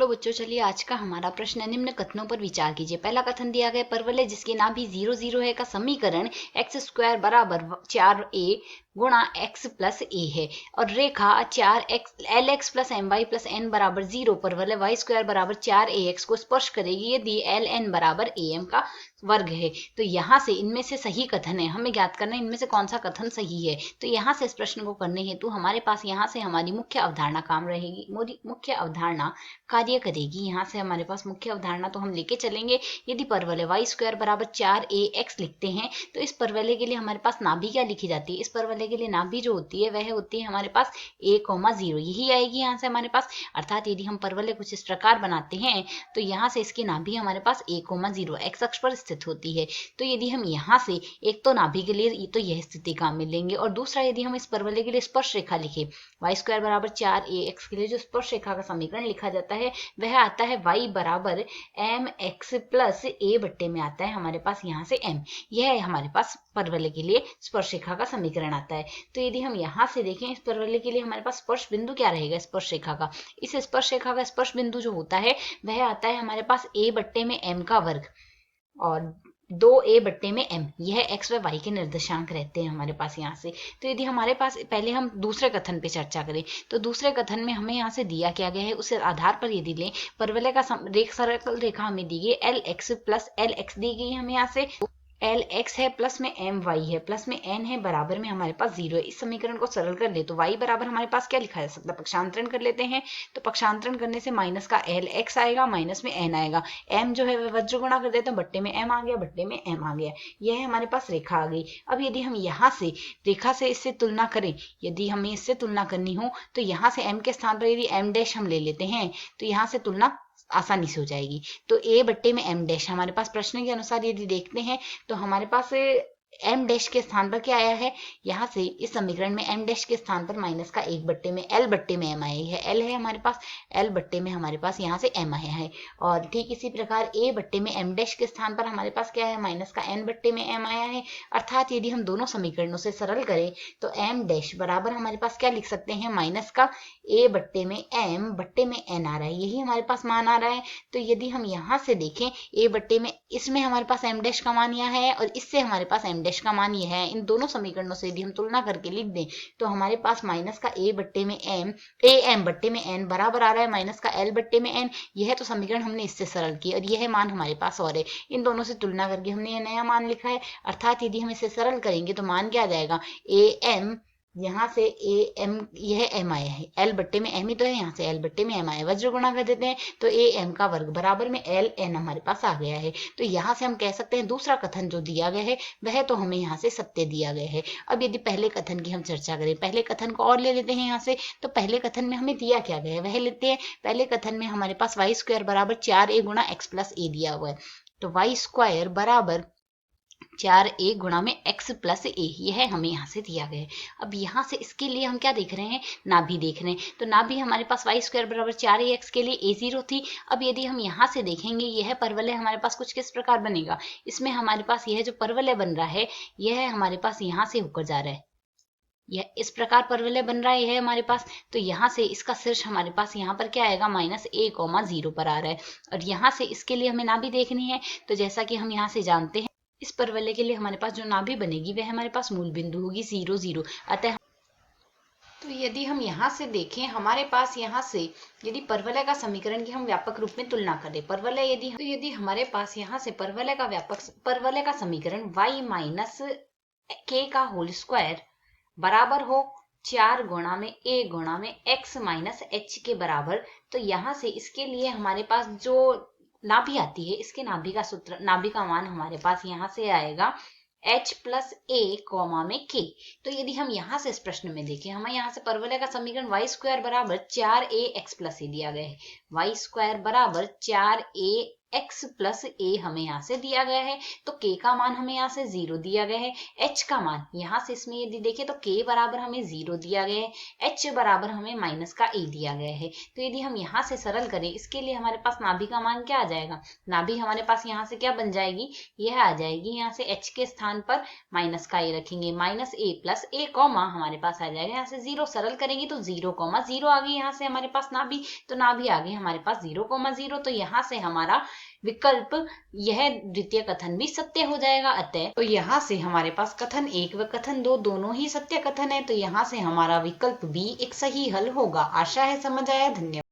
Hello बच्चों, चलिए आज का हमारा प्रश्न निम्न कथनों पर विचार कीजिए। पहला कथन दिया गया परवलय जिसकी नाभि 0 0 है का समीकरण एक्स स्क्वायर बराबर 4a गुणा x प्लस a है और रेखा 4x lx plus my plus n बराबर 0 परवलय y स्क्वायर बराबर 4ax को स्पर्श करेगी यदि ln बराबर am का वर्ग है। तो यहाँ से इनमें से सही कथन है, हमें ज्ञात करना है इनमें से कौन सा कथन सही है। तो यहाँ से इस प्रश्न को करने हेतु हमारे पास यहाँ से हमारी मुख्य अवधारणा काम रहेगी, मुख्य अवधारणा कार्य करेगी। यहाँ से हमारे पास मुख्य अवधारणा तो हम लेके चलेंगे, यदि परवलय वाई स्क्वायर बराबर 4ax लिखते हैं तो इस परवलय के लिए हमारे पास नाभि क्या लिखी जाती है। इस परवलय के लिए नाभि जो होती है वह होती है हमारे पास a,0 यही आएगी यहाँ से हमारे पास। अर्थात यदि हम परवलय कुछ इस प्रकार बनाते हैं तो यहाँ से इसकी नाभि हमारे पास a,0 x अक्ष पर स्थित होती है। तो यदि हम यहाँ से एक तो नाभि के लिए तो यह स्थिति काम में लेंगे और दूसरा यदि हम इस परवलय के लिए स्पर्श रेखा लिखे वाई स्क्वायर बराबर 4ax के लिए जो स्पर्श रेखा का समीकरण लिखा जाता है वह आता है y बराबर mx प्लस a बट्टे में आता है हमारे पास यहाँ से m। यह है हमारे पास परवलय के लिए स्पर्श रेखा का समीकरण आता है। तो यदि हम यहाँ से देखें इस परवलय के लिए हमारे पास स्पर्श बिंदु क्या रहेगा स्पर्श रेखा का, इस स्पर्श रेखा का स्पर्श बिंदु जो होता है वह आता है हमारे पास a बट्टे में m का वर्ग और 2a बट्टे में m, यह x व y के निर्देशांक रहते हैं हमारे पास यहाँ से। तो यदि हमारे पास पहले हम दूसरे कथन पे चर्चा करें तो दूसरे कथन में हमें यहाँ से दिया क्या गया है उस आधार पर यदि लें परवलय का सरल रेखा हमें दी गई lx प्लस lx दी गई हमें यहाँ से lx है प्लस में my है प्लस में n है बराबर में हमारे पास 0 है। इस समीकरण को सरल कर ले तो y बराबर हमारे पास क्या लिखा जा सकता है, पक्षांतरण कर लेते हैं। तो पक्षांतरण करने से माइनस का lx आएगा माइनस में n आएगा, m जो है वह वज्र गुणा कर देते हैं, बट्टे में m आ गया बट्टे में m आ गया, यह है हमारे पास रेखा आ गई। अब यदि हम यहाँ से रेखा से इससे तुलना करें, यदि हमें इससे तुलना करनी हो तो यहाँ से m के स्थान पर यदि m डैश हम ले लेते हैं तो यहाँ से तुलना आसानी से हो जाएगी। तो a बट्टे में m डैश हमारे पास प्रश्न के अनुसार यदि देखते हैं तो हमारे पास m डैश के स्थान पर क्या आया है, यहाँ से इस समीकरण में m डैश के स्थान पर माइनस का 1 बट्टे में l बट्टे में m आया है, l है हमारे पास l बट्टे में हमारे पास यहाँ से m आया है। और ठीक इसी प्रकार a बट्टे में m डैश के स्थान पर हमारे पास क्या है माइनस का n बट्टे में m आया है। अर्थात यदि हम दोनों समीकरणों से सरल करें तो m डैश बराबर हमारे पास क्या लिख सकते हैं माइनस का a बट्टे में m बट्टे में n आ रहा है, यही हमारे पास मान आ रहा है। तो यदि हम यहाँ से देखें a बट्टे में इसमें हमारे पास m डैश का मान यह है और इससे हमारे पास m डैश का मान यह है, इन दोनों समीकरणों से यदि हम तुलना करके लिख दें तो हमारे पास माइनस का a बट्टे में m am बट्टे में n बराबर आ रहा है माइनस का l बट्टे में n। यह तो समीकरण हमने इससे सरल किया और यह मान हमारे पास और है, इन दोनों से तुलना करके हमने यह नया मान लिखा है। अर्थात यदि हम इसे सरल करेंगे तो मान क्या आ जाएगा am, यहाँ से am यह m आया है, l बट्टे में m ही तो है, यहाँ से l बट्टे में m आया, वज्र गुणा कर देते हैं तो am का वर्ग बराबर में ln हमारे पास आ गया है। तो यहाँ से हम कह सकते हैं दूसरा कथन जो दिया गया है वह तो हमें यहाँ से सत्य दिया गया है। अब यदि पहले कथन की हम चर्चा करें, पहले कथन को और ले लेते हैं यहाँ से। तो पहले कथन में हमें दिया क्या गया है वह लेते हैं। पहले कथन में हमारे पास वाई स्क्वायर बराबर 4a गुणा x प्लस a दिया हुआ है, तो वाई स्क्वायर बराबर 4a गुणा में x प्लस a, यह हमें यहाँ से दिया गया है। अब यहाँ से इसके लिए हम क्या देख रहे हैं, नाभि देख रहे हैं। तो नाभि हमारे पास वाई स्क्वायर बराबर 4ax के लिए a0 थी। अब यदि हम यहाँ से देखेंगे यह परवलय हमारे पास कुछ किस प्रकार बनेगा, इसमें हमारे पास यह जो परवलय बन रहा है यह हमारे पास यहाँ से होकर जा रहा है, यह इस प्रकार परवलय बन रहा है हमारे पास। तो यहाँ से इसका शीर्ष हमारे पास यहाँ पर क्या आएगा माइनस a,0 पर आ रहा है और यहाँ से इसके लिए हमें नाभि देखनी है। तो जैसा कि हम यहाँ से जानते हैं इस परवलय के लिए हमारे पास जो नाभि बनेगी वह हमारे पास मूल बिंदु होगी 0 0। अतः तो यदि हम यहाँ से देखें हमारे पास यहाँ से यदि परवलय का समीकरण की हम व्यापक रूप में तुलना करें, परवलय यदि हमारे पास यहाँ से परवलय का समीकरण y माइनस k का होल स्क्वायर बराबर हो 4 गुणा में a गुणा में x माइनस h के बराबर, तो यहाँ से इसके लिए हमारे पास जो नाभि आती है इसके नाभि का मान हमारे पास यहाँ से आएगा h प्लस a कॉमा में k। तो यदि हम यहाँ से इस प्रश्न में देखें हमें यहाँ से परवलय का समीकरण वाई स्क्वायर बराबर 4a x प्लस a दिया गया है, वाई स्क्वायर बराबर 4a x प्लस ए हमें यहाँ से दिया गया है, तो k का मान हमें यहाँ से 0 दिया गया है। h का मान यहाँ से इसमें यदि देखें तो k बराबर हमें 0 दिया गया है, h बराबर हमें माइनस का a दिया गया है। तो यदि हम यहाँ से सरल करें, इसके लिए हमारे पास नाभि का मान क्या आ जाएगा, नाभि हमारे पास यहाँ से क्या बन जाएगी, यह आ जाएगी, यहाँ से h के स्थान पर माइनस का a रखेंगे, minus a plus a comma हमारे पास आ जाएगा यहाँ से 0, सरल करेंगे तो 0,0 आ गई यहाँ से हमारे पास नाभि, तो नाभि आ गई हमारे पास 0,0। तो यहाँ से हमारा विकल्प यह द्वितीय कथन भी सत्य हो जाएगा। अतः तो यहाँ से हमारे पास कथन 1 व कथन 2 दोनों ही सत्य कथन है, तो यहाँ से हमारा विकल्प बी एक सही हल होगा। आशा है समझ आया। धन्यवाद।